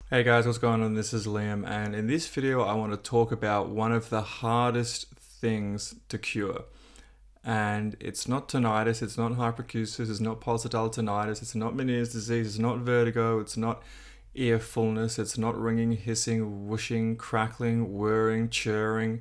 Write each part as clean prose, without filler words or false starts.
Hey guys, what's going on? This is Liam, and in this video, I want to talk about one of the hardest things to cure. And it's not tinnitus, it's not hyperacusis, it's not pulsatile tinnitus, it's not Meniere's disease, it's not vertigo, it's not ear fullness, it's not ringing, hissing, whooshing, crackling, whirring, churring,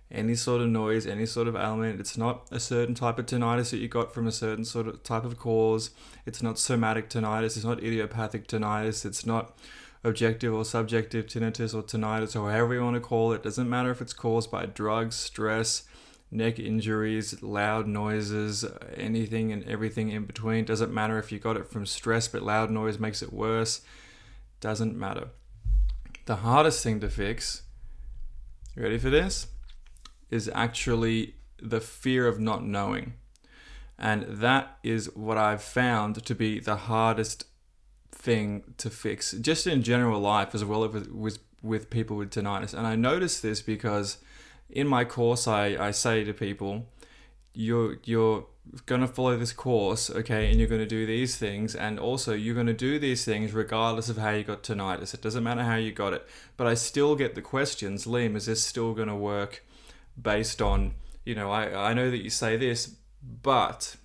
any sort of noise, any sort of ailment. It's not a certain type of tinnitus that you got from a certain sort of type of cause. It's not somatic tinnitus, it's not idiopathic tinnitus, it's not objective or subjective tinnitus or tinnitus or however you want to call it. It doesn't matter if it's caused by drugs, stress, neck injuries, loud noises, anything and everything in between. Doesn't matter if you got it from stress but loud noise makes it worse. Doesn't matter. The hardest thing to fix, you ready for this, is actually the fear of not knowing. And that is what I've found to be the hardest thing to fix, just in general life as well as with people with tinnitus. And I notice this because in my course, I say to people, you're going to follow this course, okay, and you're going to do these things, and also you're going to do these things regardless of how you got tinnitus. It doesn't matter how you got it. But I still get the questions, Liam, is this still going to work based on, I know that you say this, but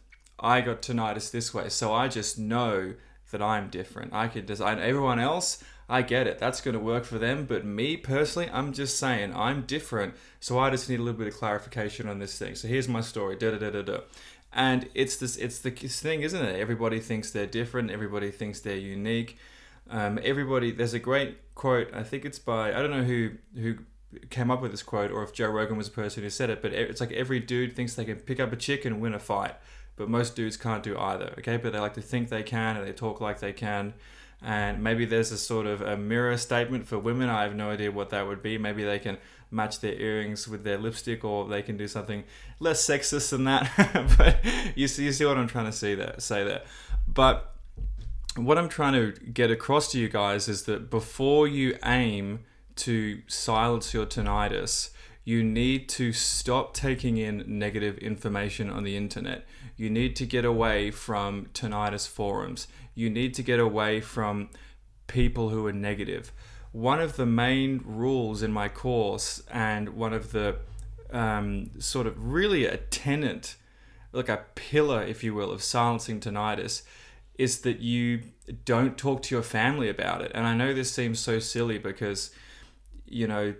I got tinnitus this way, so I just know that I'm different. I could design everyone else. I get it. That's going to work for them. But me personally, I'm just saying I'm different. So I just need a little bit of clarification on this thing. So here's my story. Da da da da da. And it's the thing, isn't it? Everybody thinks they're different. Everybody thinks they're unique. There's a great quote. I think it's by, I don't know who came up with this quote or if Joe Rogan was the person who said it, but it's like every dude thinks they can pick up a chick and win a fight. But most dudes can't do either, okay? But they like to think they can and they talk like they can. And maybe there's a sort of a mirror statement for women. I have no idea what that would be. Maybe they can match their earrings with their lipstick, or they can do something less sexist than that. But you see what I'm trying to say there. But what I'm trying to get across to you guys is that before you aim to silence your tinnitus, you need to stop taking in negative information on the internet. You need to get away from tinnitus forums. You need to get away from people who are negative. One of the main rules in my course, and one of the sort of really a tenet, like a pillar, if you will, of silencing tinnitus, is that you don't talk to your family about it. And I know this seems so silly because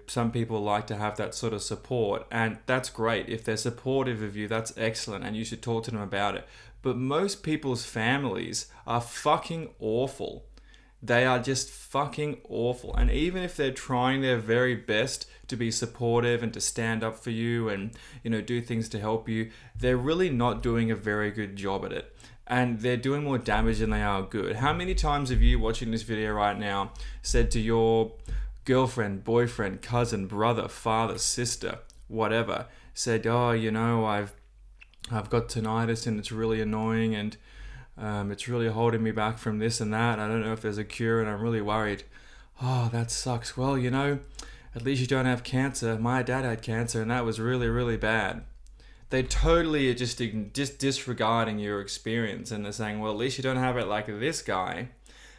some people like to have that sort of support, and that's great. If they're supportive of you, that's excellent, and you should talk to them about it. But most people's families are fucking awful. They are just fucking awful. And even if they're trying their very best to be supportive and to stand up for you and, do things to help you, they're really not doing a very good job at it. And they're doing more damage than they are good. How many times have you, watching this video right now, said to your girlfriend, boyfriend, cousin, brother, father, sister, whatever, said, I've got tinnitus and it's really annoying and it's really holding me back from this and that. I don't know if there's a cure and I'm really worried. Oh, that sucks. Well, at least you don't have cancer. My dad had cancer and that was really, really bad. They totally are just disregarding your experience, and they're saying, well, at least you don't have it like this guy.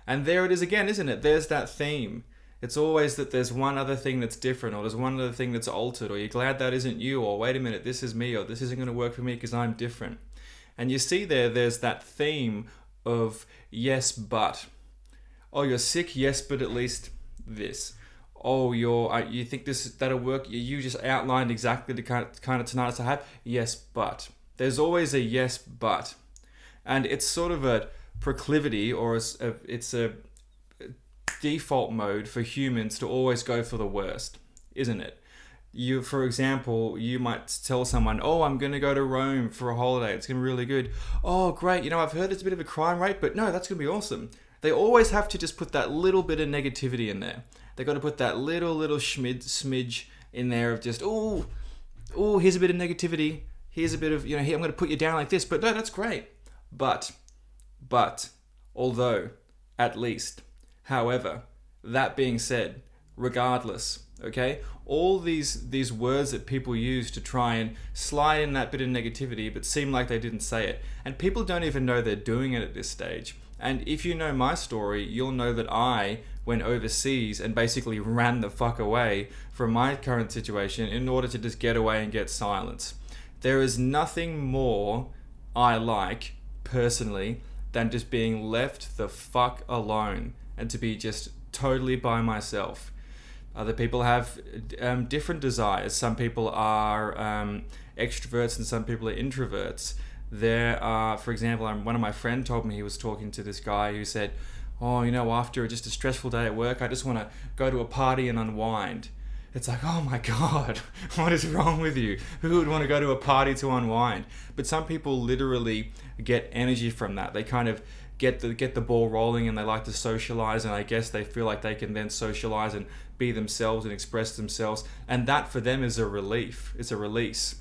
And there it is again, isn't it? There's that theme. It's always that there's one other thing that's different, or there's one other thing that's altered, or you're glad that isn't you, or wait a minute, this is me, or this isn't going to work for me because I'm different. And you see there's that theme of yes, but. Oh, you're sick? Yes, but at least this. Oh, you think that'll work? You just outlined exactly the kind of tinnitus I have? Yes, but. There's always a yes, but. And it's sort of a proclivity, or it's a default mode for humans to always go for the worst, isn't it? For example, you might tell someone, oh, I'm going to go to Rome for a holiday. It's going to be really good. Oh, great. I've heard it's a bit of a crime rate, but no, that's going to be awesome. They always have to just put that little bit of negativity in there. They got to put that little smidge in there of just, oh, here's a bit of negativity. Here's a bit of, here, I'm going to put you down like this, but no, that's great. But, although, at least, however, that being said, regardless, okay, all these words that people use to try and slide in that bit of negativity but seem like they didn't say it, and people don't even know they're doing it at this stage. And if you know my story, you'll know that I went overseas and basically ran the fuck away from my current situation in order to just get away and get silence. There is nothing more I like, personally, than just being left the fuck alone and to be just totally by myself. Other people have different desires. Some people are extroverts and some people are introverts. There are, for example, one of my friends told me he was talking to this guy who said, oh, after just a stressful day at work, I just want to go to a party and unwind. It's like, oh my God, what is wrong with you? Who would want to go to a party to unwind? But some people literally get energy from that. They kind of get the ball rolling and they like to socialize, and I guess they feel like they can then socialize and be themselves and express themselves. And that for them is a relief. It's a release.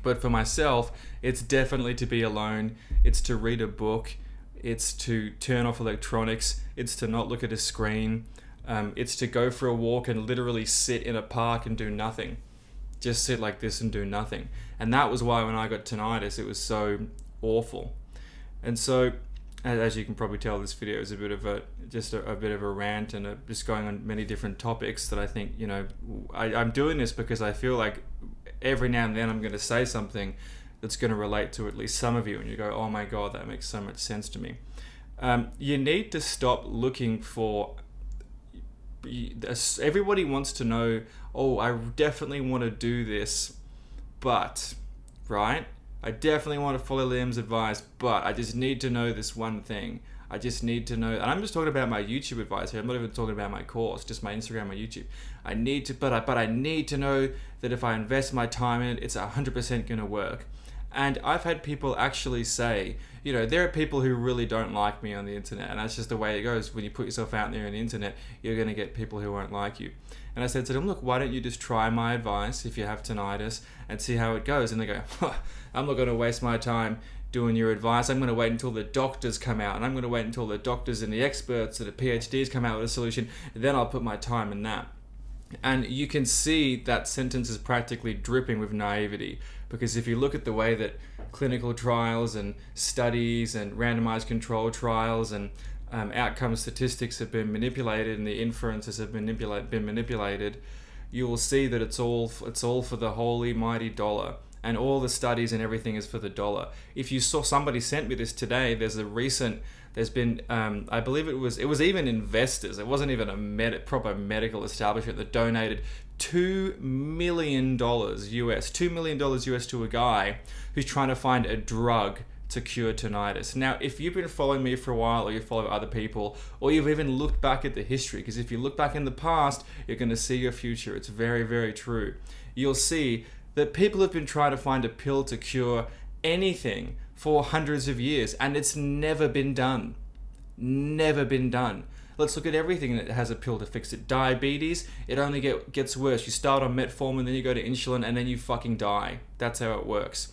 But for myself, it's definitely to be alone. It's to read a book. It's to turn off electronics. It's to not look at a screen. It's to go for a walk and literally sit in a park and do nothing. Just sit like this and do nothing. And that was why when I got tinnitus, it was so awful. And so, as you can probably tell, this video is a bit of a rant and just going on many different topics that I think, I'm doing this because I feel like every now and then I'm going to say something that's going to relate to at least some of you, and you go, oh my God, that makes so much sense to me. You need to stop looking for... Everybody wants to know, oh, I definitely want to do this, but, right? I definitely want to follow Liam's advice, but I just need to know this one thing. I just need to know, and I'm just talking about my YouTube advice here. I'm not even talking about my course, just my Instagram, my YouTube. I need to know that if I invest my time in it, it's 100% going to work. And I've had people actually say, there are people who really don't like me on the internet, and that's just the way it goes. When you put yourself out there on the internet, you're going to get people who won't like you. And I said to them, look, why don't you just try my advice if you have tinnitus and see how it goes? And they go, I'm not going to waste my time doing your advice. I'm going to wait until the doctors come out, and I'm going to wait until the doctors and the experts and the PhDs come out with a solution, and then I'll put my time in that. And you can see that sentence is practically dripping with naivety, because if you look at the way that clinical trials and studies and randomized control trials and outcome statistics have been manipulated and the inferences have been manipulated, you will see that it's all for the holy mighty dollar, and all the studies and everything is for the dollar. If you saw, somebody sent me this today, there's been, I believe it was even investors, it wasn't even a proper medical establishment that donated $2 million US, $2 million US to a guy who's trying to find a drug to cure tinnitus. Now, if you've been following me for a while, or you follow other people, or you've even looked back at the history, because if you look back in the past, you're going to see your future. It's very, very true. You'll see that people have been trying to find a pill to cure anything for hundreds of years, and it's never been done. Never been done. Let's look at everything that has a pill to fix it. Diabetes, it only gets worse. You start on metformin, then you go to insulin, and then you fucking die. That's how it works.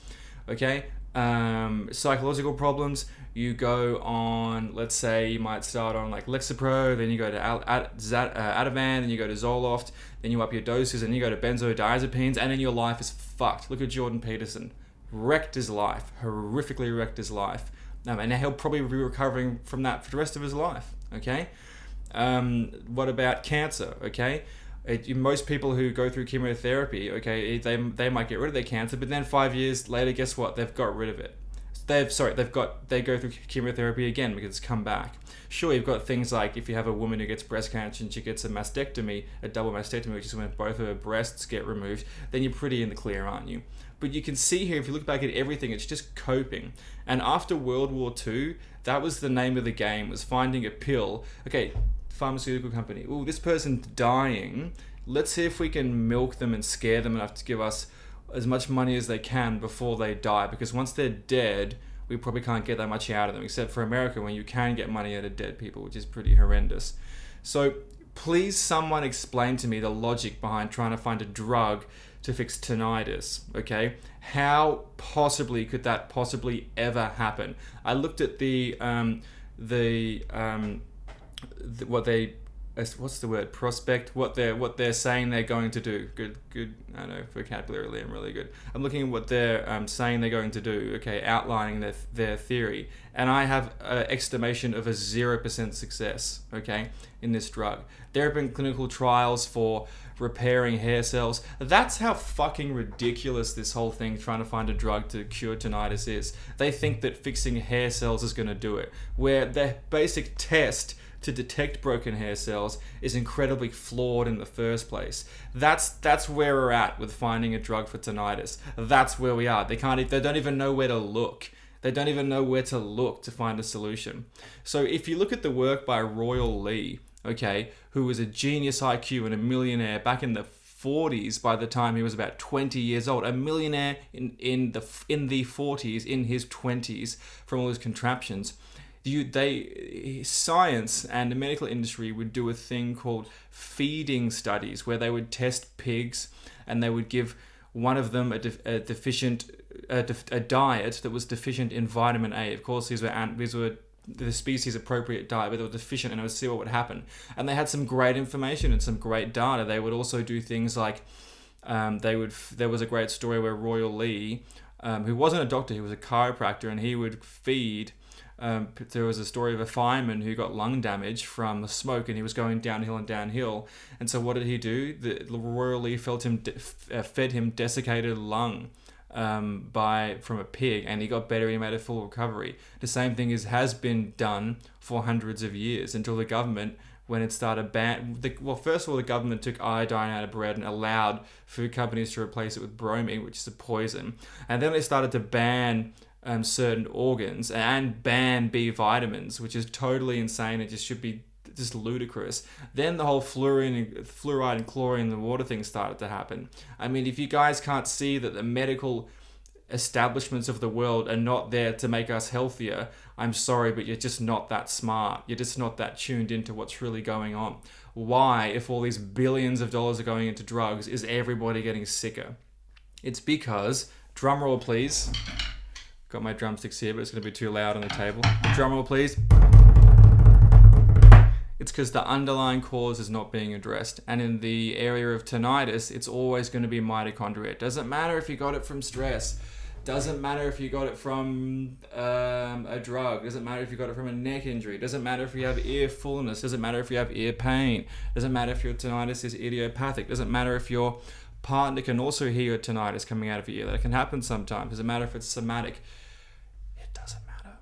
Okay? Psychological problems, you go on, let's say you might start on like Lexapro, then you go to Ativan, then you go to Zoloft, then you up your doses, and you go to benzodiazepines, and then your life is fucked. Look at Jordan Peterson. Wrecked his life. Horrifically wrecked his life. And he'll probably be recovering from that for the rest of his life. Okay? What about cancer? Okay? Most people who go through chemotherapy, okay, they might get rid of their cancer, but then 5 years later, guess what? They've got rid of it. They go through chemotherapy again because it's come back. Sure, you've got things like if you have a woman who gets breast cancer and she gets a mastectomy, a double mastectomy, which is when both of her breasts get removed, then you're pretty in the clear, aren't you? But you can see here, if you look back at everything, it's just coping. And after World War II, that was the name of the game, was finding a pill. Okay, pharmaceutical company. Oh, this person's dying. Let's see if we can milk them and scare them enough to give us as much money as they can before they die. Because once they're dead, we probably can't get that much out of them, except for America, when you can get money out of dead people, which is pretty horrendous. So please, someone explain to me the logic behind trying to find a drug to fix tinnitus, okay? How possibly could that possibly ever happen? I looked at what they what's the word, prospect, what they're saying they're going to do. Good. I know vocabulary, I'm really good. I'm looking at what they're saying they're going to do. Okay, outlining their theory, and I have an estimation of a 0% success. Okay, in this drug, there have been clinical trials for repairing hair cells. That's how fucking ridiculous this whole thing trying to find a drug to cure tinnitus is. They think that fixing hair cells is going to do it, where their basic test to detect broken hair cells is incredibly flawed in the first place. That's where we're at with finding a drug for tinnitus. That's where we are. They don't even know where to look. They don't even know where to look to find a solution. So if you look at the work by Royal Lee, okay, who was a genius IQ and a millionaire back in the 40s by the time he was about 20 years old, a millionaire in the 40s, in his 20s, from all his contraptions. Science and the medical industry would do a thing called feeding studies, where they would test pigs and they would give one of them a diet that was deficient in vitamin A. Of course, these were the species appropriate diet, but they were deficient, and I would see what would happen. And they had some great information and some great data. They would also do things like there was a great story where Royal Lee, who wasn't a doctor, he was a chiropractor, and he would feed. There was a story of a fireman who got lung damage from the smoke, and he was going downhill. And so what did he do? The Royal Lee fed him desiccated lung from a pig, and he got better. He made a full recovery. The same thing has been done for hundreds of years, until the government, when it started first of all, the government took iodine out of bread and allowed food companies to replace it with bromine, which is a poison. And then they started to ban certain organs and ban B vitamins, which is totally insane. It just should be just ludicrous. Then the whole fluoride and chlorine in the water thing started to happen. I mean, if you guys can't see that the medical establishments of the world are not there to make us healthier, I'm sorry, but you're just not that smart. You're just not that tuned into what's really going on. Why, if all these billions of dollars are going into drugs, is everybody getting sicker? It's because, drum roll please, got my drumsticks here, but it's going to be too loud on the table. Drum roll, please. It's because the underlying cause is not being addressed. And in the area of tinnitus, it's always going to be mitochondria. It doesn't matter if you got it from stress. Doesn't matter if you got it from a drug. Doesn't matter if you got it from a neck injury. Doesn't matter if you have ear fullness. Doesn't matter if you have ear pain. Doesn't matter if your tinnitus is idiopathic. Doesn't matter if your partner can also hear your tinnitus coming out of your ear. That can happen sometimes. Doesn't matter if it's somatic. Doesn't matter.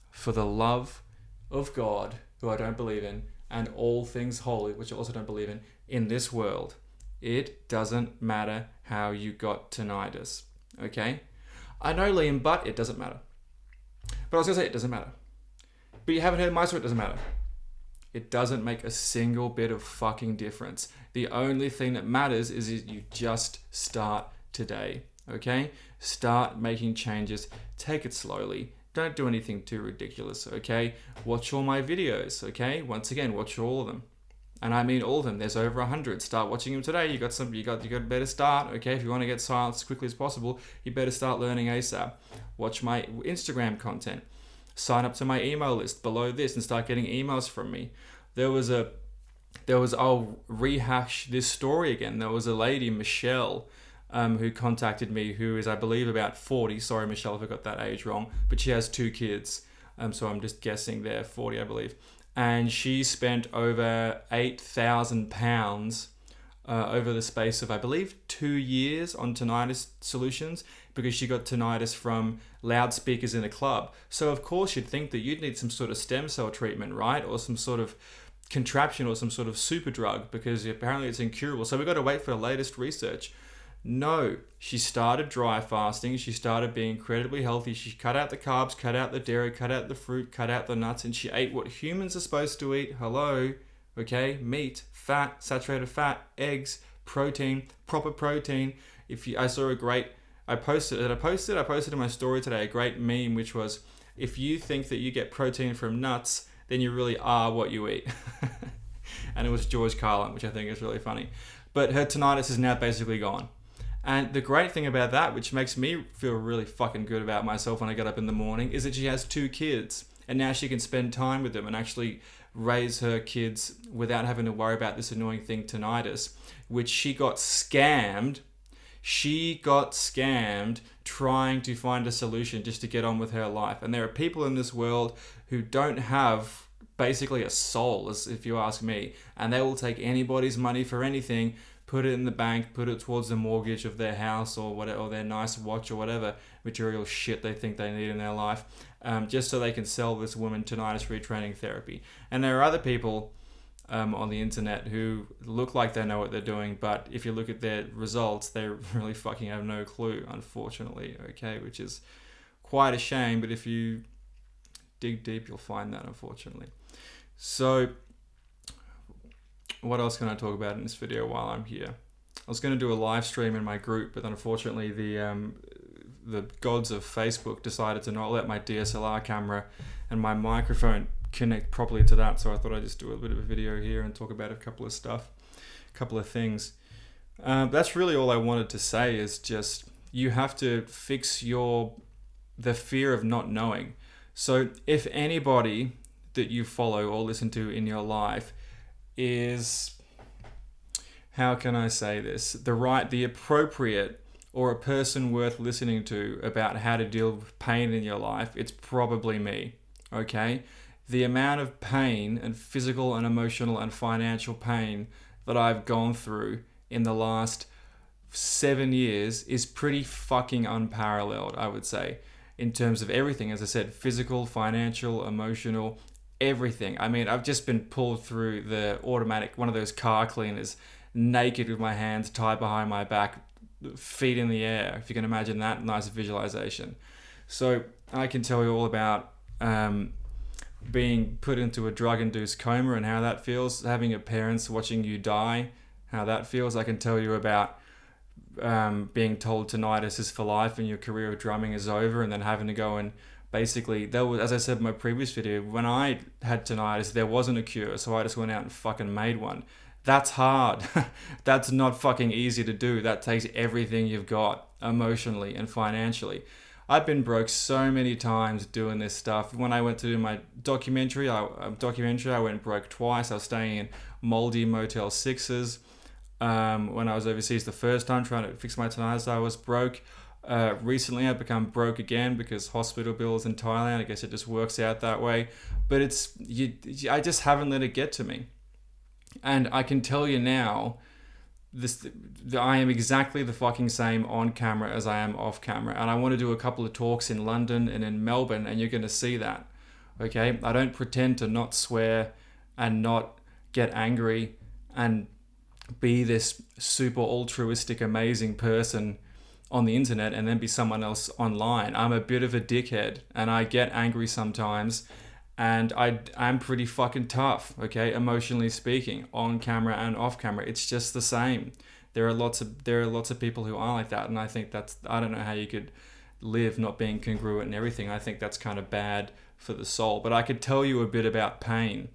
For the love of God, who I don't believe in, and all things holy, which I also don't believe in this world, it doesn't matter how you got tinnitus. Okay? I know, Liam, but it doesn't matter. But I was going to say it doesn't matter. But you haven't heard my story, it doesn't matter. It doesn't make a single bit of fucking difference. The only thing that matters is you just start today. Okay? Start making changes. Take it slowly. Don't do anything too ridiculous, okay? Watch all my videos, okay? Once again, watch all of them. And I mean all of them. There's over 100. Start watching them today. You got a better start, okay? If you want to get silent as quickly as possible, you better start learning ASAP. Watch my Instagram content. Sign up to my email list below this and start getting emails from me. I'll rehash this story again. There was a lady, Michelle, who contacted me, who is, I believe, about 40. Sorry, Michelle, if I got that age wrong. But she has 2 kids. So I'm just guessing they're 40, I believe. And she spent over £8,000 over the space of, I believe, 2 years on tinnitus solutions, because she got tinnitus from loudspeakers in a club. So, of course, you'd think that you'd need some sort of stem cell treatment, right? Or some sort of contraption or some sort of super drug, because apparently it's incurable. So we've got to wait for the latest research. No, she started dry fasting. She started being incredibly healthy. She cut out the carbs, cut out the dairy, cut out the fruit, cut out the nuts, and she ate what humans are supposed to eat. Hello, okay? Meat, fat, saturated fat, eggs, protein, proper protein. I posted in my story today a great meme, which was, if you think that you get protein from nuts, then you really are what you eat. And it was George Carlin, which I think is really funny. But her tinnitus is now basically gone. And the great thing about that, which makes me feel really fucking good about myself when I get up in the morning, is that she has 2 kids. And now she can spend time with them and actually raise her kids without having to worry about this annoying thing, tinnitus, which she got scammed. She got scammed trying to find a solution just to get on with her life. And there are people in this world who don't have basically a soul, as if you ask me, and they will take anybody's money for anything, put it in the bank, put it towards the mortgage of their house or whatever, or their nice watch or whatever material shit they think they need in their life, just so they can sell this woman tinnitus retraining therapy. And there are other people on the internet who look like they know what they're doing, but if you look at their results, they really fucking have no clue, unfortunately, okay, which is quite a shame, but if you dig deep, you'll find that, unfortunately. So what else can I talk about in this video while I'm here? I was going to do a live stream in my group, but unfortunately the gods of Facebook decided to not let my DSLR camera and my microphone connect properly to that, so I thought I'd just do a bit of a video here and talk about a couple of things. That's really all I wanted to say, is just you have to fix the fear of not knowing. So if anybody that you follow or listen to in your life is, how can I say this, the appropriate or a person worth listening to about how to deal with pain in your life, it's probably me, okay? The amount of pain and physical and emotional and financial pain that I've gone through in the last 7 years is pretty fucking unparalleled, I would say, in terms of everything. As I said, physical, financial, emotional, everything. I mean, I've just been pulled through the automatic, one of those car cleaners, naked with my hands tied behind my back, feet in the air, if you can imagine that nice visualization. So I can tell you all about being put into a drug-induced coma and how that feels, having your parents watching you die, how that feels. I can tell you about being told tinnitus is for life and your career of drumming is over, and then having to go and basically, that was, as I said in my previous video, when I had tinnitus, there wasn't a cure, so I just went out and fucking made one. That's hard. That's not fucking easy to do. That takes everything you've got, emotionally and financially. I've been broke so many times doing this stuff. When I went to do my documentary, I went broke twice. I was staying in moldy Motel 6s. When I was overseas the first time trying to fix my tinnitus, I was broke. Recently I've become broke again because hospital bills in Thailand. I guess it just works out that way. But I just haven't let it get to me. And I can tell you now, I am exactly the fucking same on camera as I am off camera. And I want to do a couple of talks in London and in Melbourne, and you're going to see that. Okay? I don't pretend to not swear and not get angry and be this super altruistic, amazing person on the internet and then be someone else online. I'm a bit of a dickhead and I get angry sometimes, and I'm pretty fucking tough, okay, emotionally speaking, on camera and off camera. It's just the same. There are lots of people who are like that, and I think I don't know how you could live not being congruent and everything. I think that's kind of bad for the soul. But I could tell you a bit about pain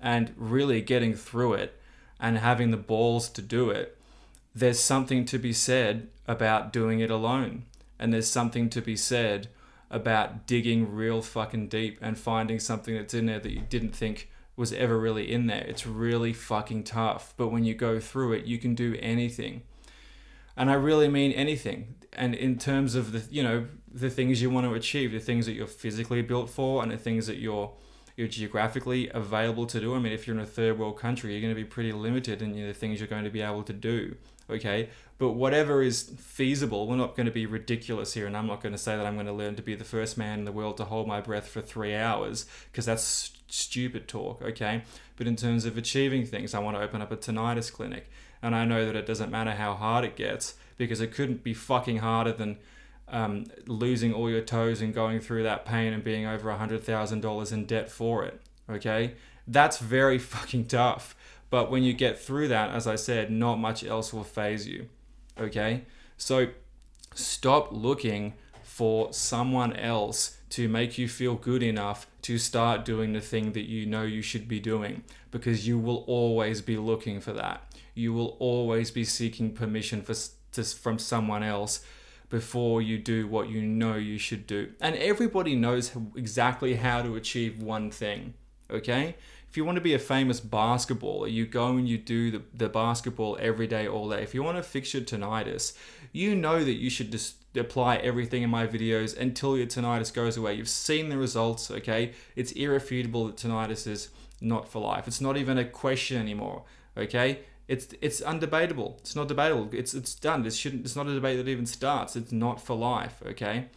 and really getting through it and having the balls to do it. There's something to be said about doing it alone. And there's something to be said about digging real fucking deep and finding something that's in there that you didn't think was ever really in there. It's really fucking tough. But when you go through it, you can do anything. And I really mean anything. And in terms of the things you want to achieve, the things that you're physically built for and the things that you're geographically available to do. I mean, if you're in a third world country, you're going to be pretty limited in the things you're going to be able to do. Okay, but whatever is feasible, we're not going to be ridiculous here, and I'm not going to say that I'm going to learn to be the first man in the world to hold my breath for 3 hours, because that's stupid talk, okay? But in terms of achieving things, I want to open up a tinnitus clinic, and I know that it doesn't matter how hard it gets, because it couldn't be fucking harder than losing all your toes and going through that pain and being over $100,000 in debt for it, okay? That's very fucking tough. But when you get through that, as I said, not much else will faze you, okay? So stop looking for someone else to make you feel good enough to start doing the thing that you know you should be doing, because you will always be looking for that. You will always be seeking permission from someone else before you do what you know you should do. And everybody knows exactly how to achieve one thing, okay? If you want to be a famous basketballer, you go and you do the basketball every day, all day. If you want to fix your tinnitus, you know that you should just apply everything in my videos until your tinnitus goes away. You've seen the results, okay? It's irrefutable that tinnitus is not for life. It's not even a question anymore, okay? It's undebatable. It's not debatable. It's done. It's not a debate that even starts. It's not for life, okay?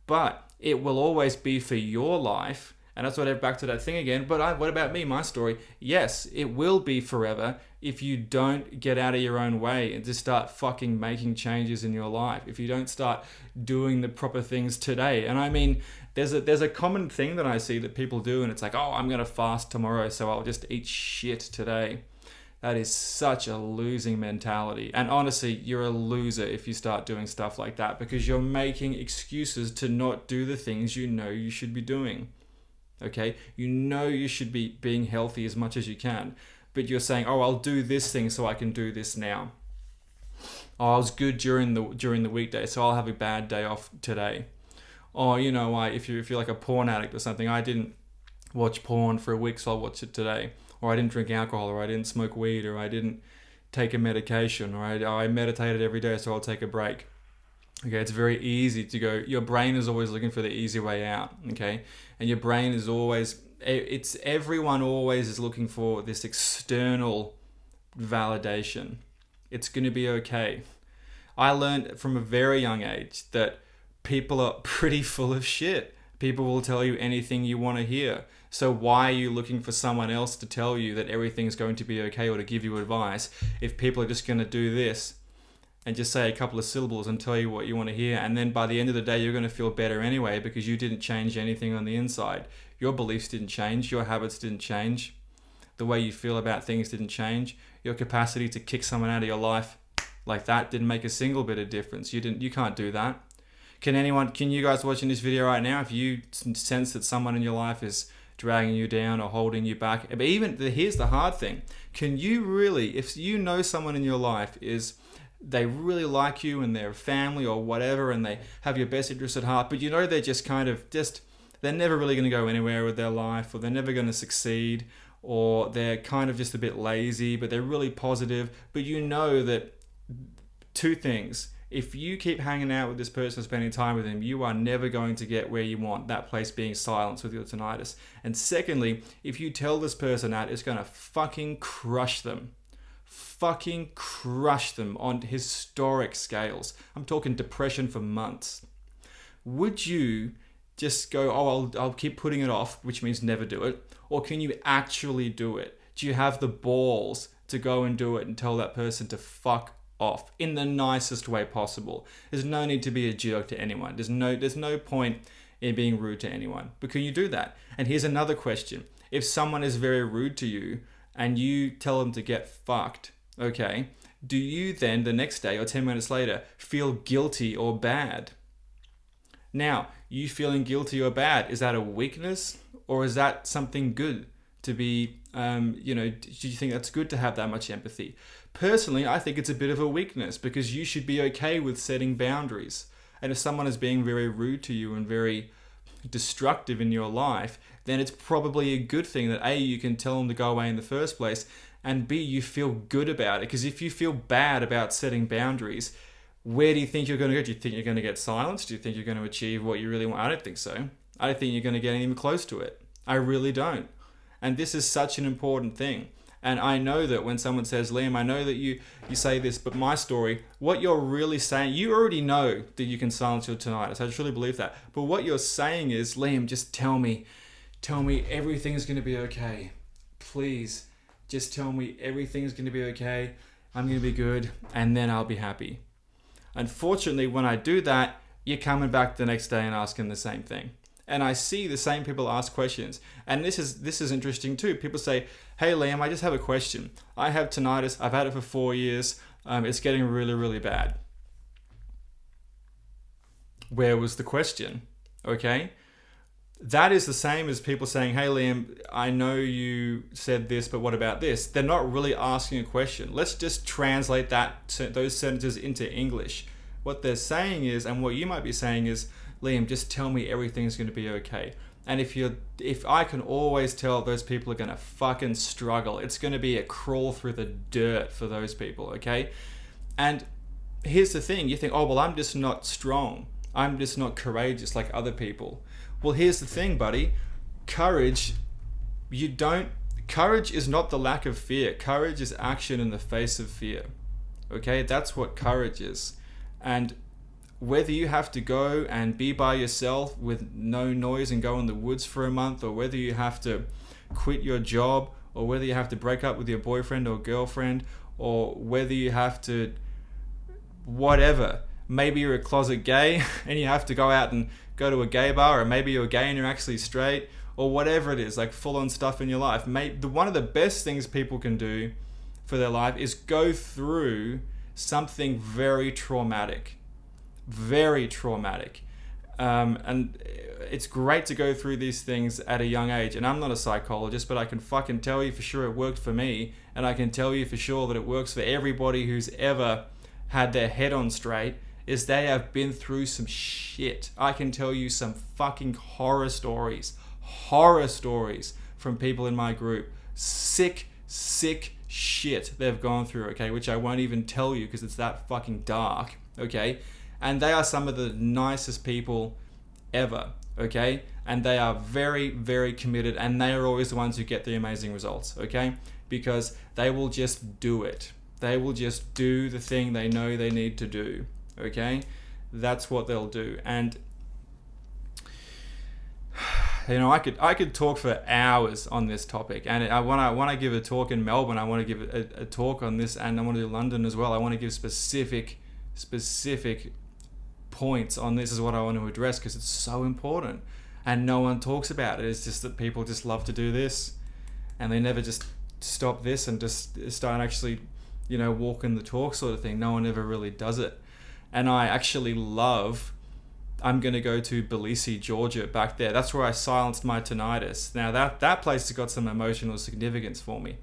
But it will always be for your life. And that's what I'm back to that thing again. But what about me, my story? Yes, it will be forever if you don't get out of your own way and just start fucking making changes in your life. If you don't start doing the proper things today. And I mean, there's a common thing that I see that people do, and it's like, oh, I'm going to fast tomorrow, so I'll just eat shit today. That is such a losing mentality. And honestly, you're a loser if you start doing stuff like that, because you're making excuses to not do the things you know you should be doing. Okay, you know you should be being healthy as much as you can, but you're saying, oh, I'll do this thing so I can do this now. Oh, I was good during the weekday, so I'll have a bad day off today. Oh, you know, if you're like a porn addict or something, I didn't watch porn for a week, so I'll watch it today. Or I didn't drink alcohol, or I didn't smoke weed, or I didn't take a medication, or I meditated every day, so I'll take a break. Okay, it's very easy to go. Your brain is always looking for the easy way out. Okay, and your brain is always. Everyone always is looking for this external validation. It's going to be okay. I learned from a very young age that people are pretty full of shit. People will tell you anything you want to hear. So why are you looking for someone else to tell you that everything's going to be okay or to give you advice if people are just going to do this and just say a couple of syllables and tell you what you want to hear, and then by the end of the day you're going to feel better anyway because you didn't change anything on the inside. Your beliefs didn't change, your habits didn't change, the way you feel about things didn't change, your capacity to kick someone out of your life like that didn't make a single bit of difference. You can't do that. Can you guys watching this video right now, if you sense that someone in your life is dragging you down or holding you back, but here's the hard thing, can you really, if you know someone in your life they really like you and they're family or whatever and they have your best interest at heart, but you know they're just they're never really going to go anywhere with their life, or they're never going to succeed, or they're kind of just a bit lazy, but they're really positive, but you know that two things: if you keep hanging out with this person, spending time with them, you are never going to get where you want, that place being silence with your tinnitus. And secondly, if you tell this person that, it's going to fucking crush them on historic scales. I'm talking depression for months. Would you just go, oh, I'll keep putting it off, which means never do it? Or can you actually do it? Do you have the balls to go and do it and tell that person to fuck off in the nicest way possible? There's no need to be a jerk to anyone. There's no point in being rude to anyone. But can you do that? And here's another question. If someone is very rude to you and you tell them to get fucked, okay, do you then the next day or 10 minutes later feel guilty or bad? Now, you feeling guilty or bad, is that a weakness or is that something good to be, do you think that's good to have that much empathy? Personally, I think it's a bit of a weakness because you should be okay with setting boundaries. And if someone is being very rude to you and very destructive in your life, then it's probably a good thing that A, you can tell them to go away in the first place, and B, you feel good about it. Because if you feel bad about setting boundaries, where do you think you're going to go? Do you think you're going to get silenced? Do you think you're going to achieve what you really want? I don't think so. I don't think you're going to get even close to it. I really don't. And this is such an important thing. And I know that when someone says, Liam, I know that you say this, but my story, what you're really saying, you already know that you can silence your tinnitus. I truly believe that. But what you're saying is, Liam, just tell me everything's going to be okay. Please, just tell me everything's going to be okay. I'm going to be good, and then I'll be happy. Unfortunately, when I do that, you're coming back the next day and asking the same thing. And I see the same people ask questions. And this is interesting too. People say, hey Liam, I just have a question. I have tinnitus. I've had it for 4 years. It's getting really, really bad. Where was the question? Okay. That is the same as people saying, hey Liam, I know you said this, but what about this? They're not really asking a question. Let's just translate those sentences into English. What they're saying is, and what you might be saying is, Liam, just tell me everything's going to be okay. And if I can always tell those people are going to fucking struggle, it's going to be a crawl through the dirt for those people, okay? And here's the thing, you think, oh, well, I'm just not strong. I'm just not courageous like other people. Well, here's the thing, buddy. Courage is not the lack of fear. Courage is action in the face of fear. Okay? That's what courage is. And whether you have to go and be by yourself with no noise and go in the woods for a month, or whether you have to quit your job, or whether you have to break up with your boyfriend or girlfriend, or whether you have to whatever. Maybe you're a closet gay and you have to go out and go to a gay bar, or maybe you're gay and you're actually straight, or whatever it is, like full on stuff in your life. One of the best things people can do for their life is go through something very traumatic. Very traumatic. And it's great to go through these things at a young age. And I'm not a psychologist, but I can fucking tell you for sure it worked for me. And I can tell you for sure that it works for everybody who's ever had their head on straight, is they have been through some shit. I can tell you some fucking horror stories from people in my group. Sick shit they've gone through, okay, which I won't even tell you because it's that fucking dark, okay? And they are some of the nicest people ever, okay? And they are very, very committed, and they are always the ones who get the amazing results, okay? Because they will just do it. They will just do the thing they know they need to do, okay? That's what they'll do. And you know, I could talk for hours on this topic. And when I give a talk in Melbourne, I want to give a talk on this, and I want to do London as well. I want to give specific points on this is what I want to address, because it's so important and no one talks about it. It's just that people just love to do this and they never just stop this and just start actually, you know, walking the talk sort of thing. No one ever really does it. And I actually I'm going to go to Tbilisi, Georgia, back there. That's where I silenced my tinnitus. Now that place has got some emotional significance for me.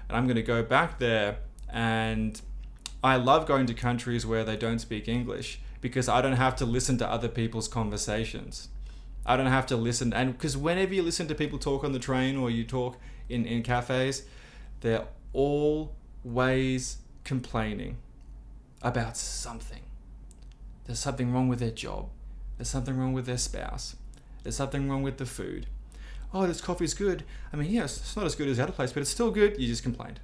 And I'm going to go back there, and I love going to countries where they don't speak English, because I don't have to listen to other people's conversations. I don't have to listen. And because whenever you listen to people talk on the train, or you talk in cafes, they're always complaining about something. There's something wrong with their job. There's something wrong with their spouse. There's something wrong with the food. Oh, this coffee's good. I mean, yes, it's not as good as the other place, but it's still good. You just complained.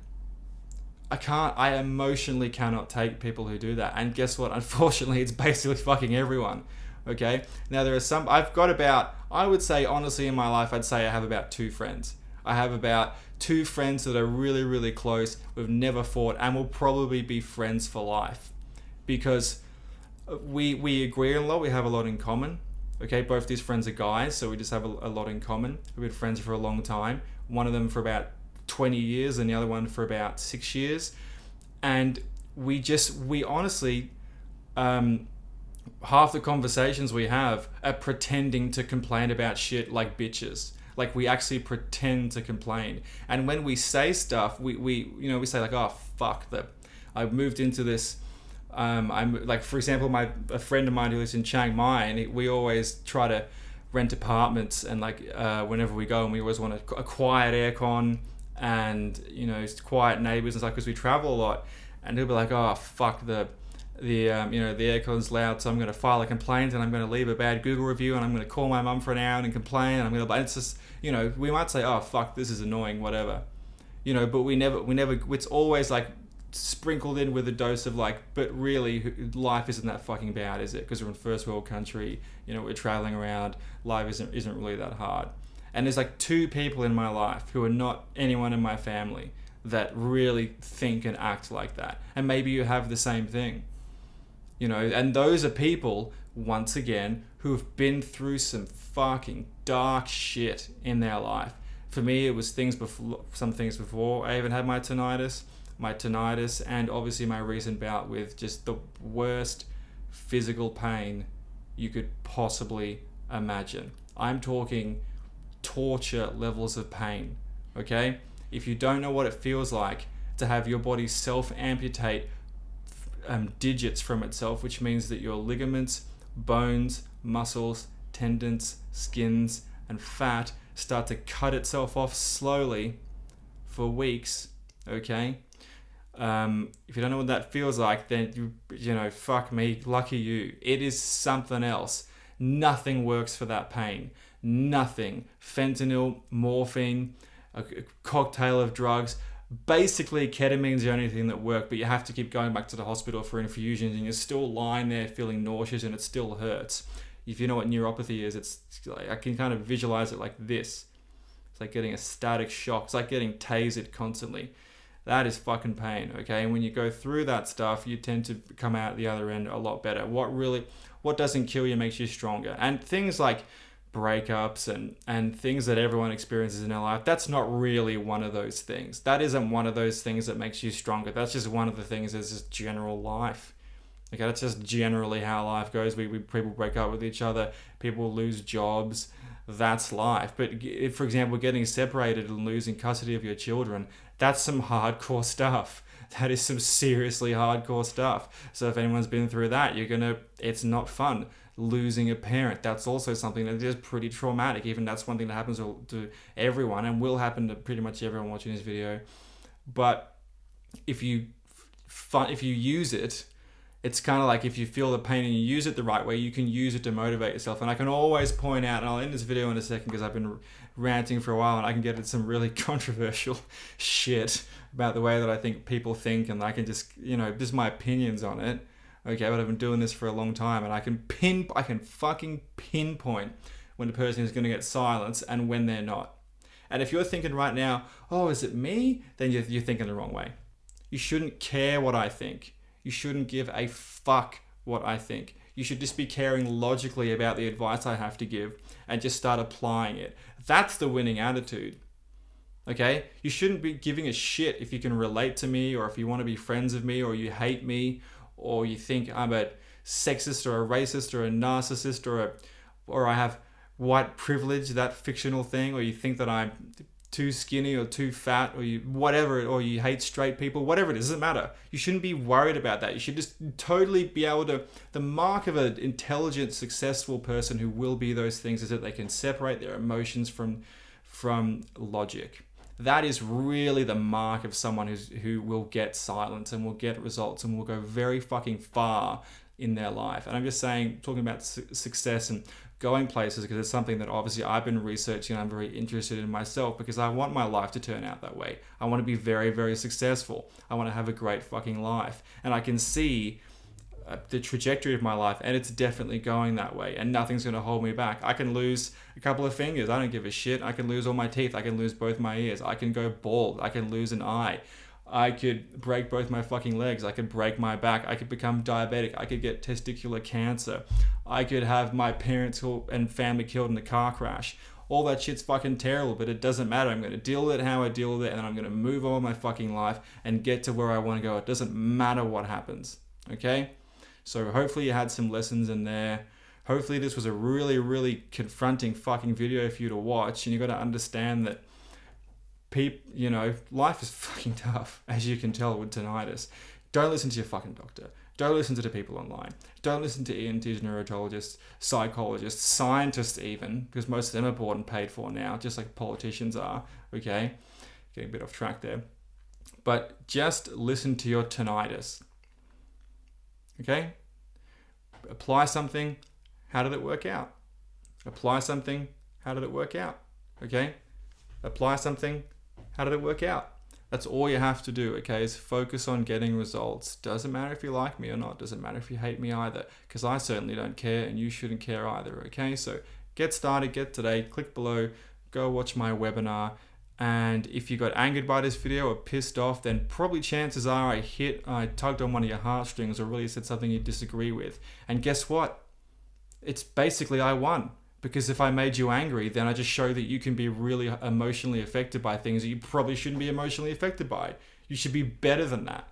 I emotionally cannot take people who do that. And guess what? Unfortunately, it's basically fucking everyone. Okay? Now, there are some, I would say, honestly, in my life, I'd say I have about 2 friends. I have about 2 friends that are really, really close. We've never fought, and will probably be friends for life. Because we agree a lot. We have a lot in common. Okay? Both these friends are guys, so we just have a lot in common. We've been friends for a long time. One of them for about 20 years and the other one for about 6 years. And we honestly, half the conversations we have are pretending to complain about shit like bitches. Like, we actually pretend to complain. And when we say stuff, we say like, oh, fuck, I've moved into this. I'm like, for example, a friend of mine who lives in Chiang Mai, and we always try to rent apartments, and like whenever we go, and we always want a quiet aircon, and you know, quiet neighbors and stuff, because we travel a lot. And he'll be like, oh fuck, the aircon's loud, so I'm going to file a complaint, and I'm going to leave a bad Google review, and I'm going to call my mum for an hour and complain, and I'm going to, it's just, you know, we might say, oh fuck, this is annoying, whatever, you know, but we never, it's always like sprinkled in with a dose of like, but really life isn't that fucking bad, is it? Because we're in first world country, you know, we're traveling around, life isn't really that hard. And there's like 2 people in my life who are not anyone in my family that really think and act like that. And maybe you have the same thing, you know, and those are people, once again, who have been through some fucking dark shit in their life. For me, it was some things before I even had my tinnitus, and obviously my recent bout with just the worst physical pain you could possibly imagine. I'm talking torture levels of pain, okay? If you don't know what it feels like to have your body self-amputate digits from itself, which means that your ligaments, bones, muscles, tendons, skins, and fat start to cut itself off slowly for weeks, okay? If you don't know what that feels like, then you know, fuck me, lucky you. It is something else. Nothing works for that pain. Nothing. Fentanyl, morphine, a cocktail of drugs. Basically, ketamine's the only thing that works, but you have to keep going back to the hospital for infusions, and you're still lying there feeling nauseous, and it still hurts. If you know what neuropathy is, it's like, I can kind of visualize it like this. It's like getting a static shock. It's like getting tasered constantly. That is fucking pain, okay? And when you go through that stuff, you tend to come out the other end a lot better. What doesn't kill you makes you stronger. And things like breakups and things that everyone experiences in their life, that's not really one of those things. That isn't one of those things that makes you stronger. That's just one of the things that's just general life. Okay, that's just generally how life goes. People break up with each other, people lose jobs. That's life. But if, for example, getting separated and losing custody of your children, that's some hardcore stuff. That is some seriously hardcore stuff. So if anyone's been through that, it's not fun. Losing a parent, that's also something that is pretty traumatic. Even that's one thing that happens to everyone and will happen to pretty much everyone watching this video. But if you use it, it's kind of like if you feel the pain and you use it the right way, you can use it to motivate yourself. And I can always point out, and I'll end this video in a second because I've been ranting for a while and I can get at some really controversial shit about the way that I think people think, and I can just, this is my opinions on it. Okay, but I've been doing this for a long time, and I can fucking pinpoint when a person is going to get silenced and when they're not. And if you're thinking right now, oh, is it me? Then you're thinking the wrong way. You shouldn't care what I think. You shouldn't give a fuck what I think. You should just be caring logically about the advice I have to give and just start applying it. That's the winning attitude. Okay? You shouldn't be giving a shit if you can relate to me, or if you want to be friends with me, or you hate me, or you think I'm a sexist or a racist or a narcissist or I have white privilege, that fictional thing, or you think that I'm too skinny or too fat, or or you hate straight people, whatever it is, doesn't matter. You shouldn't be worried about that. You should just totally be able to, the mark of an intelligent, successful person who will be those things is that they can separate their emotions from logic. That is really the mark of someone who will get silence and will get results and will go very fucking far in their life. And I'm just talking about success and going places because it's something that obviously I've been researching and I'm very interested in myself, because I want my life to turn out that way. I want to be very, very successful. I want to have a great fucking life. And I can see the trajectory of my life, and it's definitely going that way, and nothing's going to hold me back. I can lose a couple of fingers, I don't give a shit. I can lose all my teeth, I can lose both my ears, I can go bald, I can lose an eye, I could break both my fucking legs, I could break my back, I could become diabetic, I could get testicular cancer, I could have my parents and family killed in a car crash. All that shit's fucking terrible, but it doesn't matter. I'm going to deal with it how I deal with it, and then I'm going to move on with my fucking life and get to where I want to go. It doesn't matter what happens, okay? So hopefully you had some lessons in there. Hopefully this was a really, really confronting fucking video for you to watch, and you got to understand that life is fucking tough, as you can tell with tinnitus. Don't listen to your fucking doctor. Don't listen to the people online. Don't listen to ENTs, neurologists, psychologists, scientists even, because most of them are bought and paid for now, just like politicians are, okay? Getting a bit off track there. But just listen to your tinnitus. Okay? Apply something. How did it work out? Apply something. How did it work out? Okay? Apply something. How did it work out? That's all you have to do, okay, is focus on getting results. Doesn't matter if you like me or not. Doesn't matter if you hate me either, because I certainly don't care, and you shouldn't care either, okay? So get started, get today, click below, go watch my webinar. And if you got angered by this video or pissed off, then probably chances are I tugged on one of your heartstrings or really said something you disagree with. And guess what? It's basically I won. Because if I made you angry, then I just show that you can be really emotionally affected by things that you probably shouldn't be emotionally affected by. You should be better than that.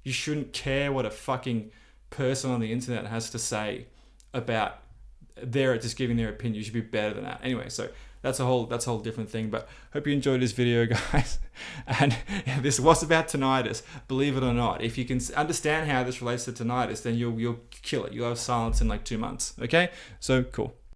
You shouldn't care what a fucking person on the internet has to say about just giving their opinion. You should be better than that. Anyway, so that's a whole different thing. But hope you enjoyed this video, guys. And this was about tinnitus, believe it or not. If you can understand how this relates to tinnitus, then you'll kill it. You'll have silence in like 2 months. Okay, so cool.